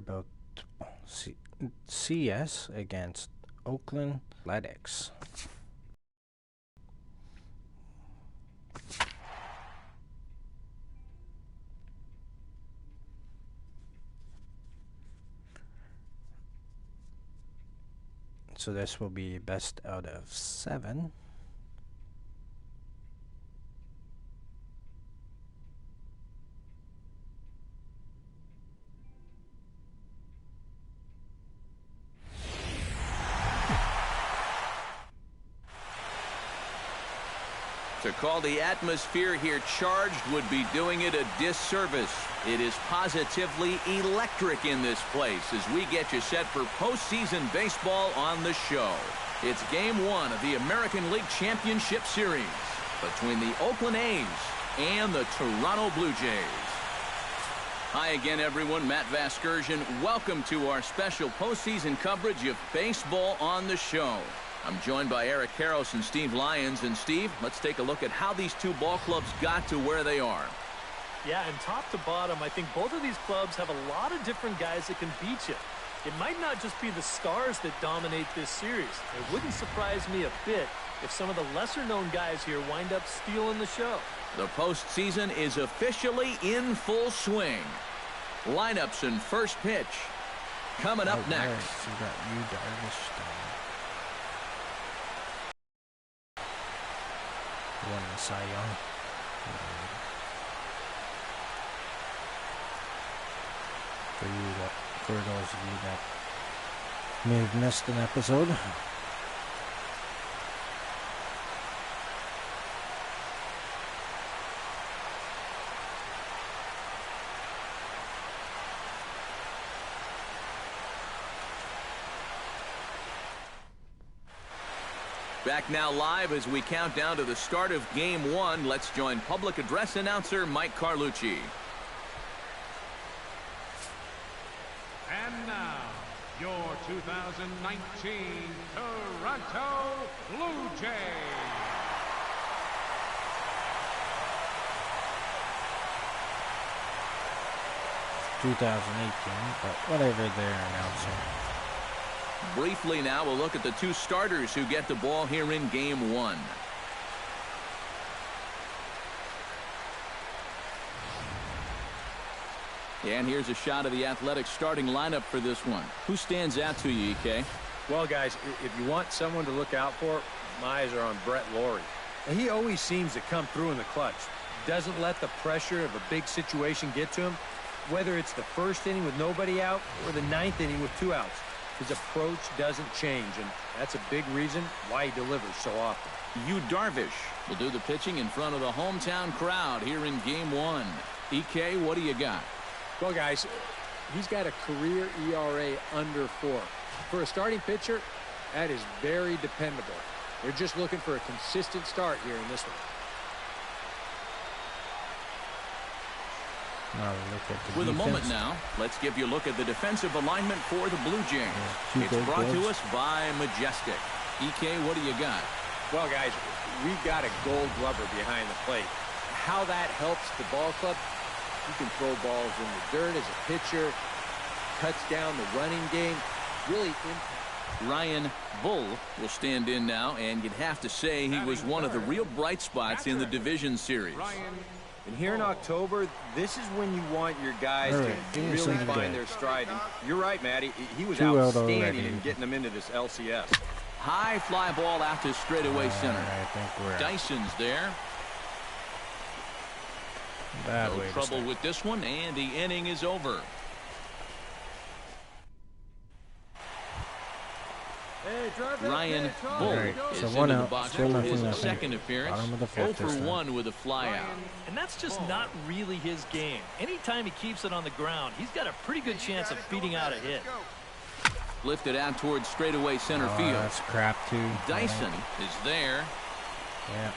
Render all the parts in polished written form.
about CS against Oakland Athletics. So this will be best out of 7. To call the atmosphere here charged would be doing it a disservice. It is positively electric in this place as we get you set for postseason baseball on the show. It's Game 1 of the American League Championship Series between the Oakland A's and the Toronto Blue Jays. Hi again, everyone. Matt Vasgersian. Welcome to our special postseason coverage of baseball on the show. I'm joined by Eric Karros and Steve Lyons. And Steve, let's take a look at how these two ball clubs got to where they are. Yeah, and top to bottom, I think both of these clubs have a lot of different guys that can beat you. It might not just be the stars that dominate this series. It wouldn't surprise me a bit if some of the lesser-known guys here wind up stealing the show. The postseason is officially in full swing. Lineups and first pitch coming up next. You got you, Darvish. Won the Cy Young. For those of you that may have missed an episode. Back now live as we count down to the start of Game 1. Let's join public address announcer Mike Carlucci. And now, your 2019 Toronto Blue Jays. (2018), but whatever they're announcing. Briefly now, we'll look at the two starters who get the ball here in Game 1. And here's a shot of the Athletics starting lineup for this one. Who stands out to you, EK? Well, guys, if you want someone to look out for, my eyes are on Brett Lawrie. And he always seems to come through in the clutch. Doesn't let the pressure of a big situation get to him. Whether it's the first inning with nobody out or the 9th inning with 2 outs. His approach doesn't change, and that's a big reason why he delivers so often. Yu Darvish will do the pitching in front of the hometown crowd here in Game 1. EK, what do you got? Well, guys, he's got a career ERA under 4. For a starting pitcher, that is very dependable. They're just looking for a consistent start here in this one. Now we look at the With defense. a moment now, let's give you a look at the defensive alignment for the Blue Jays. It's brought to us by Majestic. EK, what do you got? Well, guys, we've got a gold glover behind the plate. How that helps the ball club, you can throw balls in the dirt as a pitcher, cuts down the running game, really impacts. Ryan Bull will stand in now, and you'd have to say he was one of the real bright spots in the division series. And here in October, this is when you want your guys to really find their stride. And you're right, Matty. He was outstanding in getting them into this LCS. High fly ball out to straightaway center. I think we're Dyson's there. bad No way to trouble start. with this one, and the inning is over. Ryan Bull so is one into the out, box still for his nothing. second appearance. Bottom of the 0 fifth for this time. 1 with a fly out. And that's just not really his game. Anytime he keeps it on the ground, he's got a pretty good chance of beating out a hit. Lifted out towards straightaway center field. That's crap too. Dyson is there. Yeah.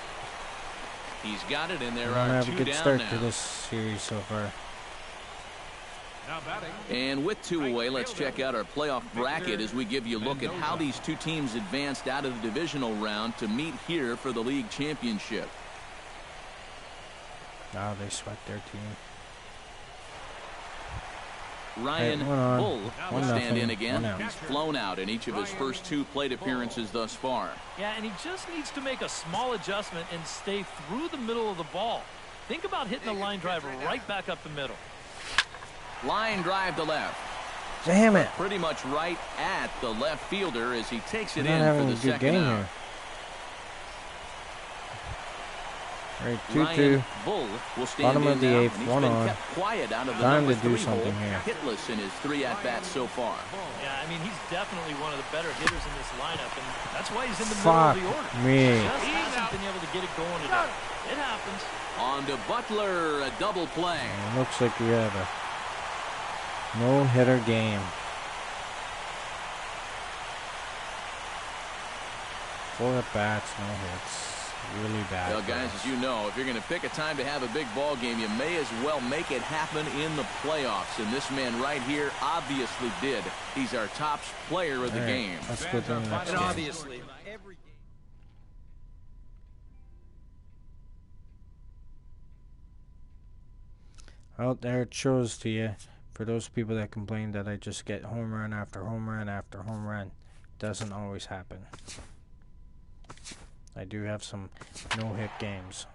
He's got it, and there Don't are have a 2 good down start now. to this series so far. Now batting. And with 2 away, let's check out our playoff bracket as we give you a look at how these two teams advanced out of the divisional round to meet here for the league championship. Now they swept their team. Ryan Hey, one on. Bull will 1-0. stand in again. 1 out. He's flown out in each of his first 2 plate appearances thus far. Yeah, and he just needs to make a small adjustment and stay through the middle of the ball. Think about hitting a line drive right back up the middle. Line drive to left. Damn it. Pretty much right at the left fielder as he takes it We're not in for having the a good second game out. here. Right, Ryan 2-2. Bull will stand Bottom in of the now, 8th, and he's 1 been on. kept quiet out of the Time number to do 3 something hole, here. hitless in his 3 at-bats so far. Yeah, I mean, he's definitely one of the better hitters in this lineup, and that's why he's in the Fuck middle of the order. me. Just hasn't been able to get it going today. It happens. On to Butler, a double play. It looks like we have a no-hitter game. 4 at-bats, no hits. Really bad. Well, guys, as you know, if you're going to pick a time to have a big ball game, you may as well make it happen in the playoffs. And this man right here obviously did. He's our top player of the game. Let's go to the next And game. obviously, every game. Well, there it shows to you. For those people that complain that I just get home run after home run after home run, doesn't always happen. I do have some no-hit games.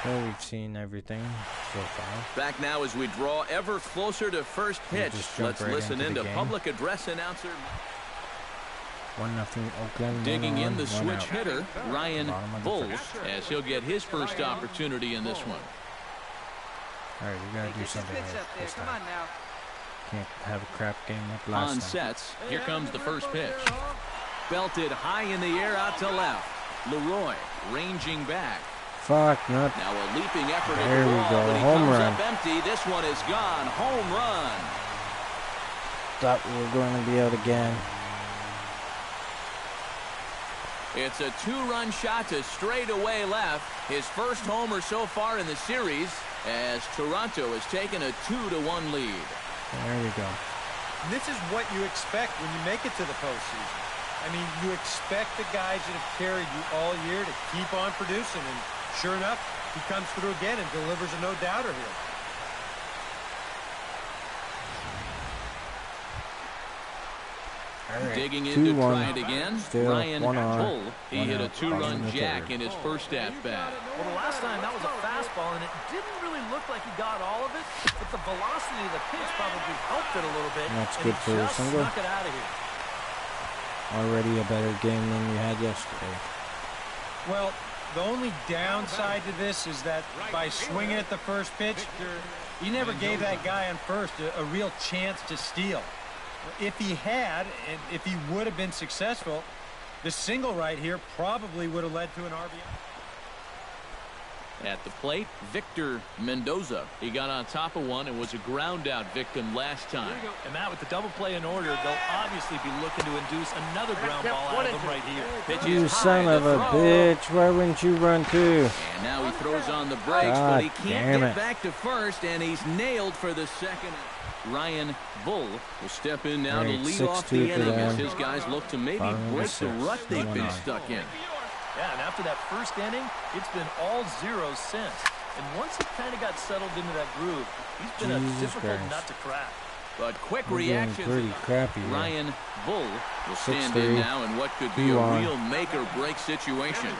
So we've seen everything so far. Back now as we draw ever closer to first pitch. just jump Let's right listen into the into game. public address announcer 1-0 Oakland. digging 1-1, in the 1 switch out. hitter, Ryan Bottom of the Bulls, first. as he'll get his first opportunity in this one. Alright, we gotta do something Pitch here up there. this Come time. on now. Can't have a crap game like On last time. sets, here comes the first pitch. Belted high in the air out to left. Leroy ranging back. Fuck, not. Now a leaping effort at There the we ball, go. but he Home comes run. up empty. This one is gone. Home run. Thought we were going to be out again. It's a 2-run shot to straightaway left. His first homer so far in the series as Toronto has taken a 2-1 lead. There we go. This is what you expect when you make it to the postseason. I mean, you expect the guys that have carried you all year to keep on producing, and sure enough, he comes through again and delivers a no-doubter here. Alright, Digging in to 2-1. try it again. Still Ryan 1 on. Bull. He 1 hit a out. 2-run Bottom of the jack third. in his first at-bat. Well, the last time that was a fastball, and it didn't really look like he got all of it, but the velocity of the pitch probably helped it a little bit. And that's and good he for the just single. snuck it out of here. Already a better game than we had yesterday. Well, the only downside to this is that by swinging at the first pitch, he never gave that guy on first a real chance to steal. If he had, and if he would have been successful, the single right here probably would have led to an RBI. At the plate, Victor Mendoza. He got on top of one and was a ground-out victim last time. And Matt, with the double play in order, they'll obviously be looking to induce another ground ball out of him right here. Pitch You is son high of to a throw. bitch. Why wouldn't you run too? And now he throws on the brakes, God but he can't damn get it. back to first, and he's nailed for the second. Ryan Bull will step in now to Right, lead off 6-2 the for inning as them. his guys look to maybe Bottom of the break the sixth. rut they've 1 been on. stuck in. Yeah, and after that first inning, it's been all zeros since. And once he kind of got settled into that groove, he's been Jesus a difficult Christ. nut to crack. But quick We're doing reactions. pretty crappy here. Ryan Bull will stand 6-3. in now in what could be a 2-1. real make-or-break situation.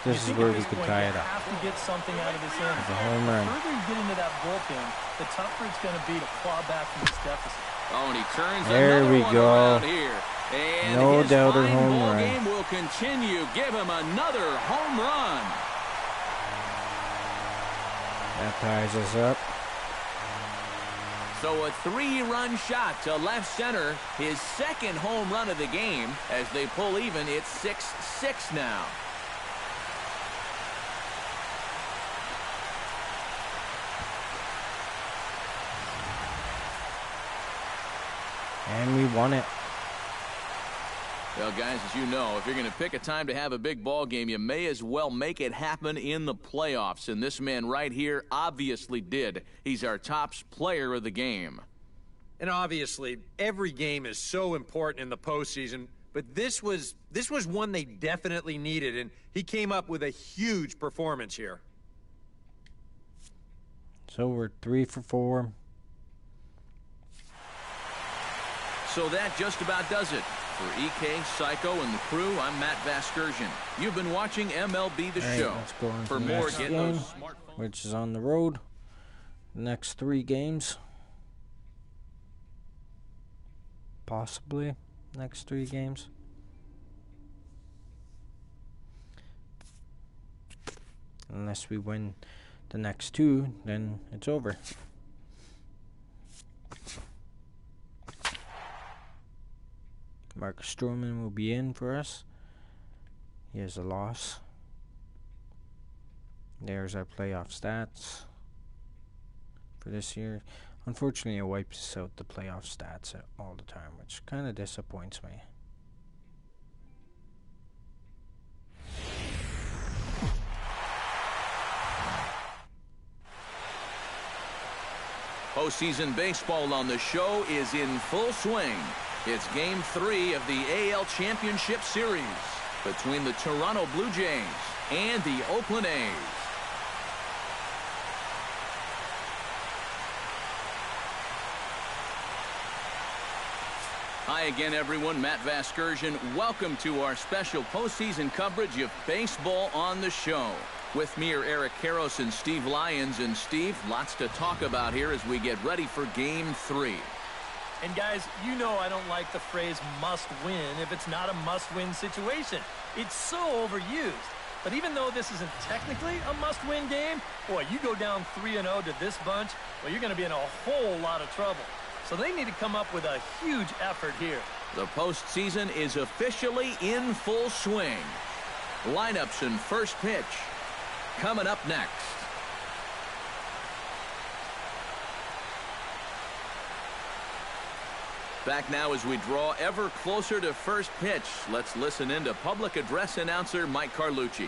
This is where we could tie it You up. have to get something out of this inning. It's a home run. The further you get into that bullpen, the tougher it's going to be to claw back from this deficit. Oh, and he turns There another we one go. around here. And No his doubter fine home ball run. game will continue. Give him another home run. That ties us up. So a 3-run shot to left center, his second home run of the game. As they pull even, it's 6-6 now. And we won it. Well, guys, as you know, if you're going to pick a time to have a big ball game, you may as well make it happen in the playoffs. And this man right here obviously did. He's our top player of the game. And obviously, every game is so important in the postseason, but this was one they definitely needed, and he came up with a huge performance here. So we're 3 for 4. So that just about does it. For EK, Psycho, and the crew, I'm Matt Vasgersian. You've been watching MLB The Show. Let's go on For to the more, next get game, those smartphones. which is on the road. The next 3 games. Possibly next 3 games. Unless we win the next 2, then it's over. Mark Stroman will be in for us. He has a loss. There's our playoff stats for this year. Unfortunately, it wipes out the playoff stats all the time, which kind of disappoints me. Postseason baseball on the show is in full swing. It's Game 3 of the AL Championship Series between the Toronto Blue Jays and the Oakland A's. Hi again, everyone. Matt Vasgersian. Welcome to our special postseason coverage of baseball on the show. With me are Eric Karros and Steve Lyons. And Steve, lots to talk about here as we get ready for Game 3. And guys, you know I don't like the phrase must win if it's not a must-win situation. It's so overused. But even though this isn't technically a must-win game, boy, you go down 3-0 to this bunch, well, you're going to be in a whole lot of trouble. So they need to come up with a huge effort here. The postseason is officially in full swing. Lineups and first pitch coming up next. Back now as we draw ever closer to first pitch. Let's listen in to public address announcer Mike Carlucci.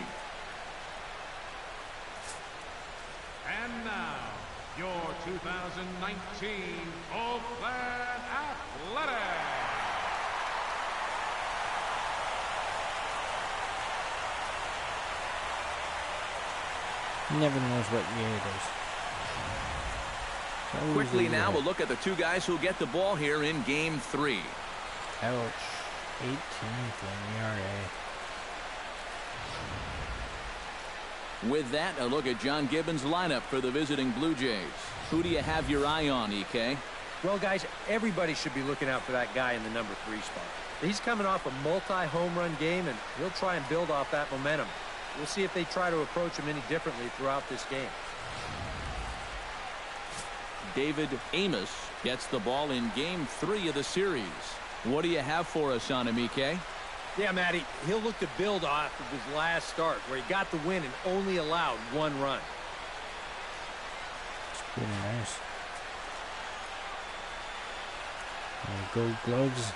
And now, your 2019 Oakland Athletics. He never knows what year it is. Quickly now, we'll look at the two guys who'll get the ball here in Game 3. Ouch. 18 for an ERA. With that, a look at John Gibbons' lineup for the visiting Blue Jays. Who do you have your eye on, EK? Well, guys, everybody should be looking out for that guy in the number 3 spot. He's coming off a multi-home run game, and he'll try and build off that momentum. We'll see if they try to approach him any differently throughout this game. David Amos gets the ball in Game 3 of the series. What do you have for us on him, EK? Yeah, Matty, he'll look to build off of his last start where he got the win and only allowed 1 run. It's pretty nice. Gold gloves.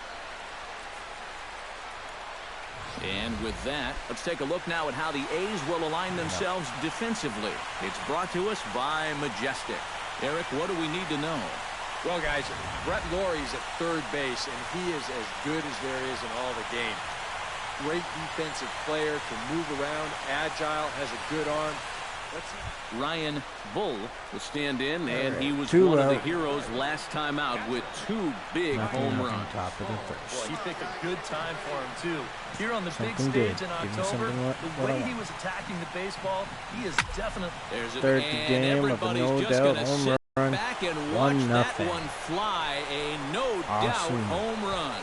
And with that, let's take a look now at how the A's will align themselves defensively. It's brought to us by Majestic. Eric, what do we need to know? Well, guys, Brett Laurie's at third base, and he is as good as there is in all the game. Great defensive player, can move around, agile, has a good arm. Ryan Bull will stand in, and he was Two one of the out. heroes last time out with 2 big home runs. Top of the first. Boy, he picked a good time for him, too. Here on the big Something stage good. in Give me October, something what the I way want. he was attacking the baseball, he is definitely... There's it, Third and game of a everybody's no just doubt gonna home sit run. back and watch that 1-0. one fly. A no doubt Awesome. home run.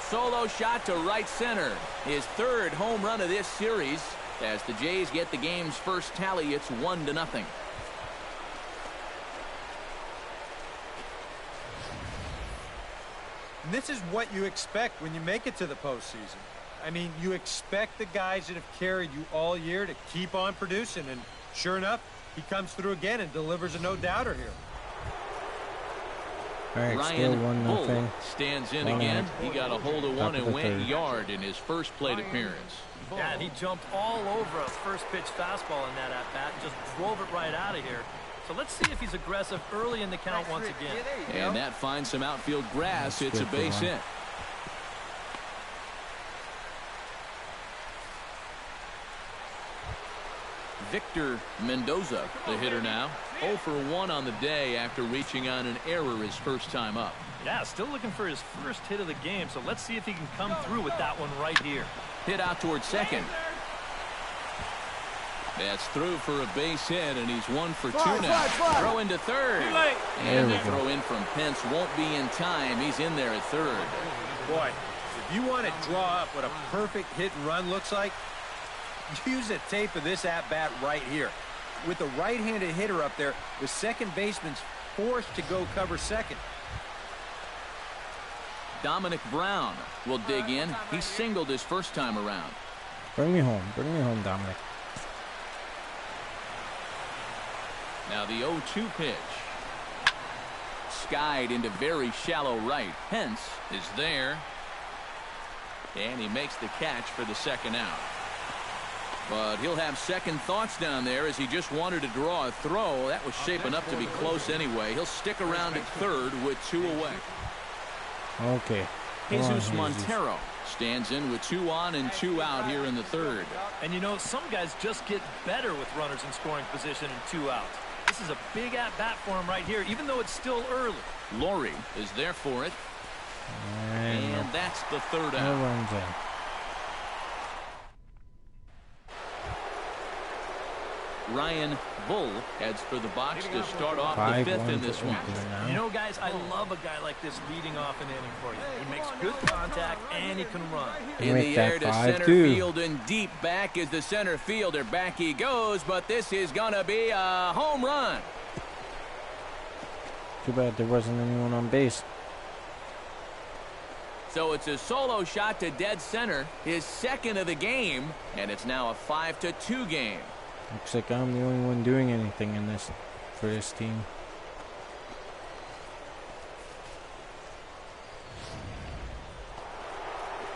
Solo shot to right center. His 3rd home run of this series. As the Jays get the game's first tally, it's 1-0. And this is what you expect when you make it to the postseason. I mean, you expect the guys that have carried you all year to keep on producing, and sure enough, he comes through again and delivers a no-doubter here. Alright, still Ryan Bull 1-0. stands in One again. out. He got a hold of Top one of and the went third. yard in his first plate appearance. Yeah, and he jumped all over a first pitch fastball in that at-bat and just drove it right out of here. So let's see if he's aggressive early in the count once again. And that finds some outfield grass. That's It's a good for base one. hit. Victor Mendoza, the hitter now. 0 for 1 on the day after reaching on an error his first time up. Yeah, still looking for his first hit of the game, so let's see if he can come through with that one right here. Hit out towards second. That's through for a base hit, and he's 1 for 2 now. Throw into third. And the throw in from Pence won't be in time. He's in there at third. Boy, if you want to draw up what a perfect hit and run looks like, use a tape of this at-bat right here. With the right-handed hitter up there, the second baseman's forced to go cover second. Dominic Brown will dig in. He singled his first time around. Bring me home, Dominic. Now the 0-2 pitch. Skied into very shallow right. Pence is there. And he makes the catch for the second out. But he'll have second thoughts down there as he just wanted to draw a throw. That was shaping up to be close anyway. He'll stick around at third with 2 away. Okay. Come on, Jesus Montero stands in with 2 on and 2 out here in the third. And you know, some guys just get better with runners in scoring position and 2 outs. This is a big at-bat for him right here, even though it's still early. Laurie is there for it. And that's the third No out. runs in. Ryan Bull heads for the box to start off the 5-1 fifth in to this one. Oakland now. You know, guys, I love a guy like this leading off an inning for you. He makes good contact, and he can run. In Make the air that to center 5-2. field and deep back is the center fielder. Back he goes, but this is going to be a home run. Too bad there wasn't anyone on base. So it's a solo shot to dead center, his second of the game, and it's now a 5-2 game. Looks like I'm the only one doing anything in this for this team.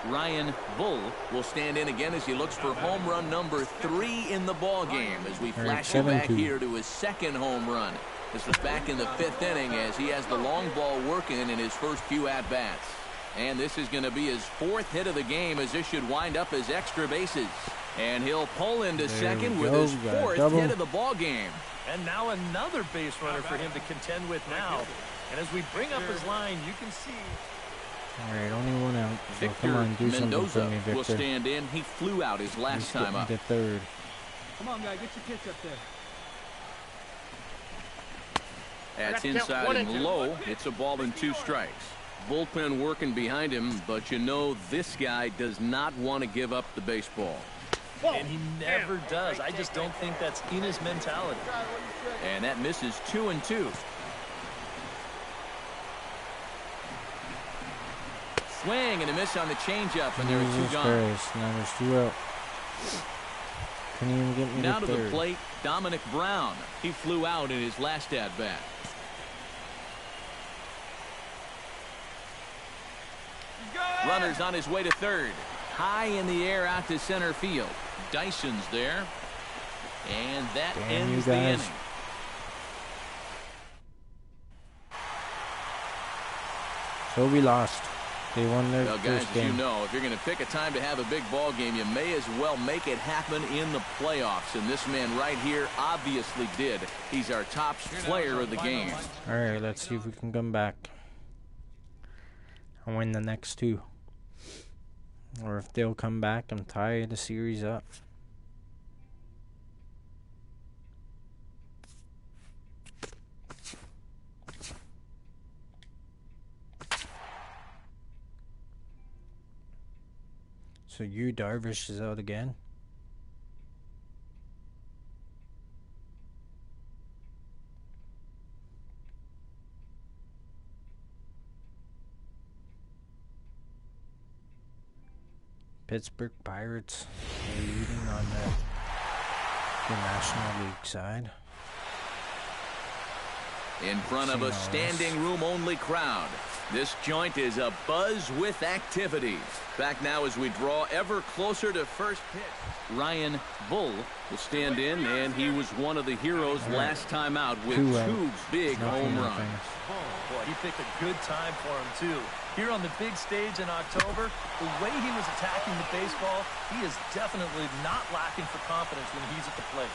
Ryan Bull will stand in again as he looks for home run number 3 in the ball game as we flash you back 7-2. here to his second home run. This was back in the 5th inning as he has the long ball working in his first few at-bats. And this is going to be his 4th hit of the game as this should wind up as extra bases. And he'll pull into second with his 4th hit of the ball game. And now another base runner for him to contend with now. And as we bring up his line, you can see. All right, only one out. So Victor come on, do something Mendoza for me, Victor. will stand in. He flew out his last He's time getting up. to third. Come on, guy, get your pitch up there. That's inside and low. It's a ball and 2 strikes. Bullpen working behind him, but you know this guy does not want to give up the baseball. And he never does. I just don't think that's in his mentality. And that misses 2-2. Swing and a miss on the changeup, and there are 2 Jesus gone. Christ, now there's 2 out. Couldn't even get me Now to to the third. plate, Dominic Brown. He flew out in his last at-bat. Runners on his way to third. High in the air out to center field. Dyson's there. And that Damn ends you the guys. inning. So we lost. They won their Well, guys, first as game. you know, if you're going to pick a time to have a big ball game, you may as well make it happen in the playoffs. And this man right here obviously did. He's our top player of the game. All right, let's see if we can come back and win the next 2. Or if they'll come back and tie the series up. So you Darvish is out again. Pittsburgh Pirates are leading on the National League side. in front of a standing room only crowd. This joint is a buzz with activity. Back now as we draw ever closer to first pitch. Ryan Bull will stand in, and he was one of the heroes last time out with two big home runs. Boy, he picked a good time for him, too. Here on the big stage in October, the way he was attacking the baseball, he is definitely not lacking for confidence when he's at the plate.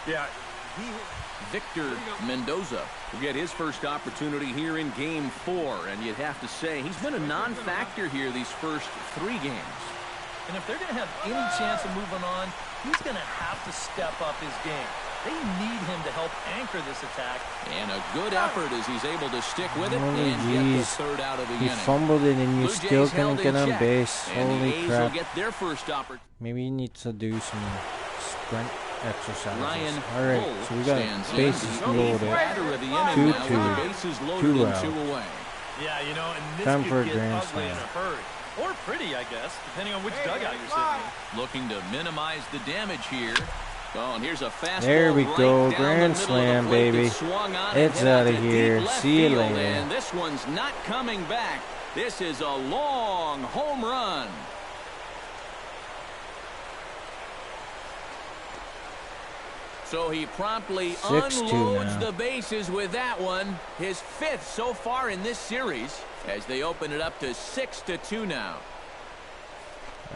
Yeah. Victor Mendoza will get his first opportunity here in Game 4, and you'd have to say he's been a non-factor here these first 3 games. And if they're going to have any chance of moving on, he's going to have to step up his game. They need him to help anchor this attack. And a good effort as he's able to stick with it and get the third out of the inning. He fumbled it and you still couldn't get on base. Holy crap. Will get their first opportunity. Maybe he needs to do some sprint exercises. Ryan Alright, so we got bases loaded. 2-2. 2 out. Yeah, you know, and this Time could for a get grand ugly in slam. a hurry. Or pretty, I guess, depending on which dugout you're sitting in. Looking to minimize the damage here. Oh, and here's a fastball. There we go. Right Grand slam, baby. It's out of here. See you later. And this one's not coming back. This is a long home run. So he promptly 6-2 unloads now. the bases with that one. His 5th so far in this series as they open it up to 6-2 now.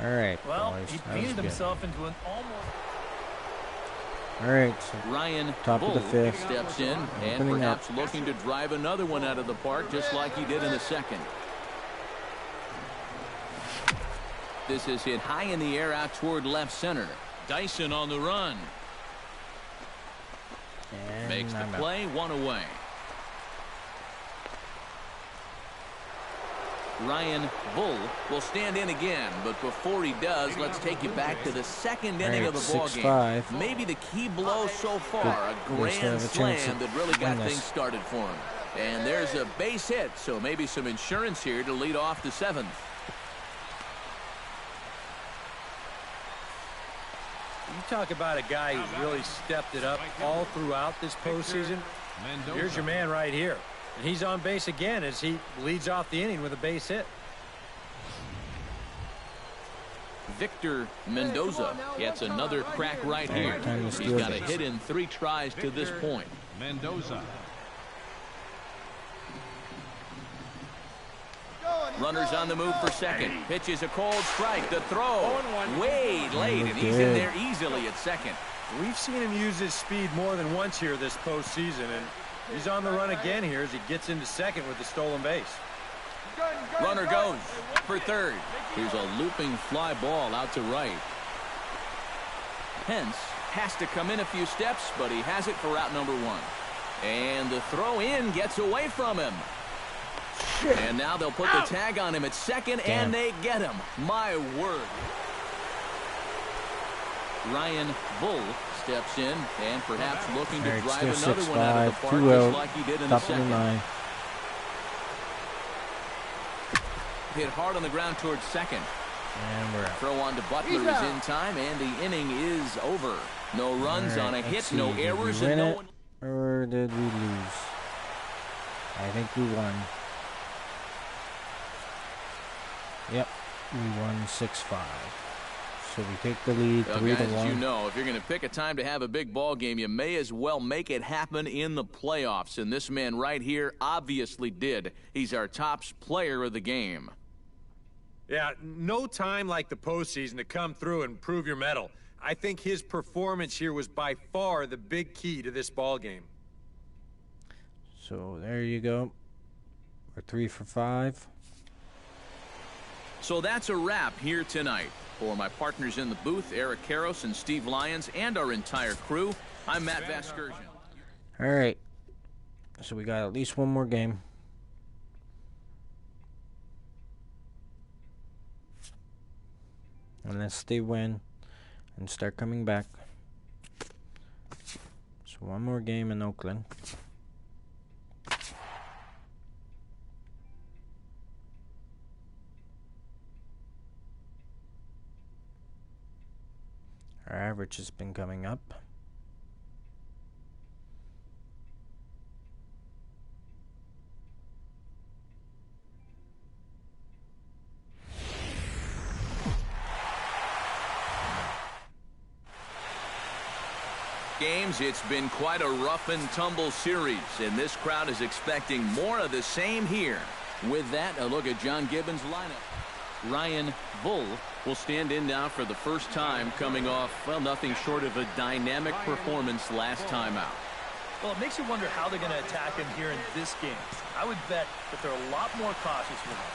Alright, Well, boys. he That was painted good. himself into an almost... Alright, so Ryan Top of Bull the 5th. steps in and Opening perhaps up. looking to drive another one out of the park just like he did in the second. This is hit high in the air out toward left center. Dyson on the run. and Makes the I'm out. play, 1 away. Ryan Bull will stand in again, but before he does, let's take you back to the second inning of the ball game. 6-5. Maybe the key blow so far, a They still grand have a chance slam to that really got win this. things started for him. And there's a base hit, so maybe some insurance here to lead off the 7th. You talk about a guy who's really stepped it up all throughout this postseason. Here's your man right here. And he's on base again as he leads off the inning with a base hit. Victor Mendoza gets another crack right here. time to He's steal got a this. hit in 3 tries to this point. Mendoza. Runners on the move for second. Pitches a cold strike. The throw way late, and he's in there easily at second. We've seen him use his speed more than once here this postseason, and he's on the run again here as he gets into second with the stolen base. Runner goes for third. Here's a looping fly ball out to right. Pence has to come in a few steps, but he has it for route number 1. And the throw in gets away from him. And now they'll put the tag on him at second, and they get him. My word. Ryan Bull steps in and perhaps looking to Alright, drive still another one out of the 6-5, park 2 just out, like he did in the top of the second. 9. Hit hard on the ground towards second. And we're out. Throw on to Butler is in time, and the inning is over. No runs Alright, on a hit, let's see. no Did we errors, win and no it, one. or did we lose? I think we won. Yep, we won 6-5. So we take the lead, Well, 3-1. guys, as you know, if you're going to pick a time to have a big ball game, you may as well make it happen in the playoffs. And this man right here obviously did. He's our top player of the game. Yeah, no time like the postseason to come through and prove your mettle. I think his performance here was by far the big key to this ball game. So there you go. We're 3 for 5. So that's a wrap here tonight. For my partners in the booth, Eric Karros and Steve Lyons, and our entire crew, I'm Matt Vasgersian. All right. So we got at least one more game. Unless they win and start coming back. So one more game in Oakland. Our average has been coming up. Games, it's been quite a rough and tumble series, and this crowd is expecting more of the same here. With that, a look at John Gibbons' lineup. Ryan Bull will stand in now for the first time, coming off, well, nothing short of a dynamic performance last time out. Well, it makes you wonder how they're going to attack him here in this game. I would bet that they're a lot more cautious with him.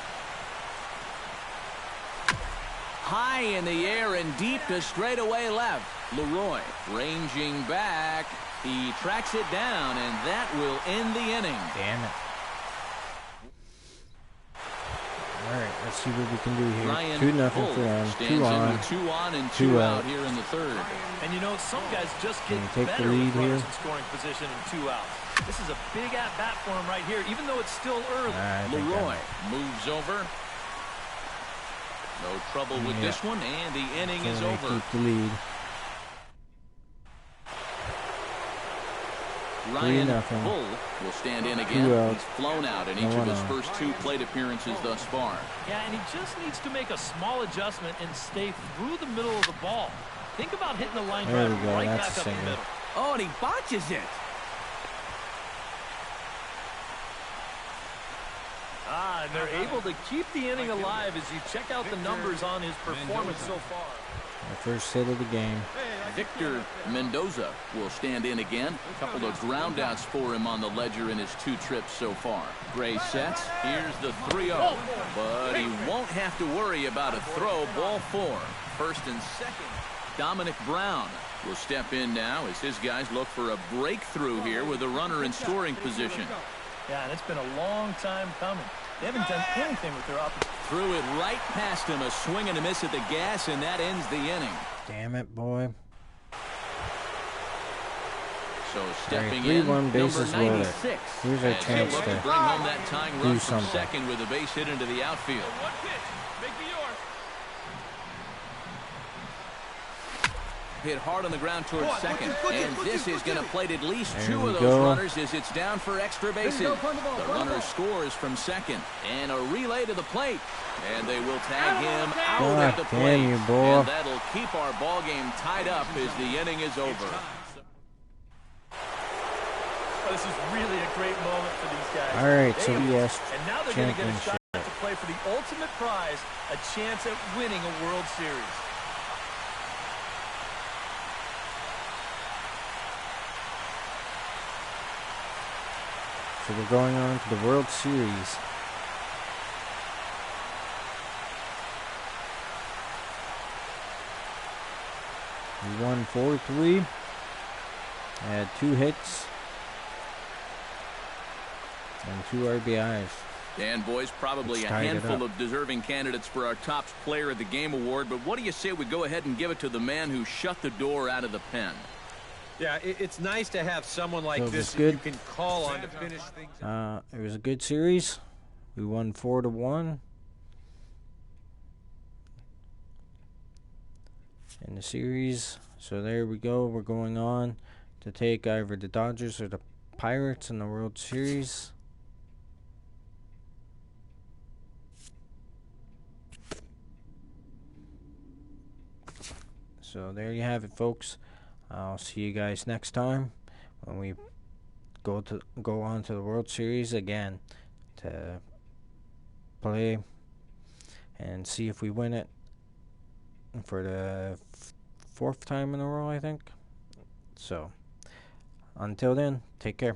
High in the air and deep to straightaway left. Leroy ranging back. He tracks it down, and that will end the inning. Damn it. All right, let's see what we can do here. Ryan 2-0 Bull for them. stands in with 2 on and 2 out here in the third. And you know, some guys just get take the better lead with runners here? in scoring position and 2 outs. This is a big at-bat for him right here, even though it's still early. Leroy moves over. No trouble with this one, and the inning is over. Keep the lead. Ryan Bull will stand in again. He's flown out in each of his first 2 plate appearances thus far. Yeah, and he just needs to make a small adjustment and stay through the middle of the ball. Think about hitting the line drive right back up the middle. Oh, and he botches it. And they're able to keep the inning alive as you check out the numbers on his performance so far. The first hit of the game. Victor Mendoza will stand in again. A couple of groundouts for him on the ledger in his 2 trips so far. Gray sets. Here's the 3-0. But he won't have to worry about a throw. Ball 4. First and second. Dominic Brown will step in now as his guys look for a breakthrough here with a runner in scoring position. Yeah, and it's been a long time coming. They haven't done anything with their offense. Threw it right past him, a swing and a miss at the gas, and that ends the inning. Damn it, boy. So stepping right, in, 3-1 bases number loaded. 96. Here's our chance to bring home that tying run do from something. second with a base hit into the outfield. One pitch. Make me yours. Hit hard on the ground towards second, and this is going to plate at least There 2 we of those go. runners as it's down for extra bases. The runner scores from second, and a relay to the plate, and they will tag him out at the plate. Damn you, boy. And that'll keep our ball game tied up as the inning is over. This is really a great moment for these guys. All right, so yes, and now they're going to get a championship. shot to play for the ultimate prize, a chance at winning a World Series. So we're going on to the World Series. We won 4-3. Had 2 hits and 2 RBIs. And boys, probably a handful of deserving candidates for our top player of the game award, but what do you say we go ahead and give it to the man who shut the door out of the pen? Yeah, it's nice to have someone like So this that good. you can call on to finish things up. It was a good series. We won 4-1 in the series. So there we go. We're going on to take either the Dodgers or the Pirates in the World Series. So there you have it, folks. I'll see you guys next time when we go on to the World Series again to play and see if we win it for the 4th time in a row, I think. So until then, take care.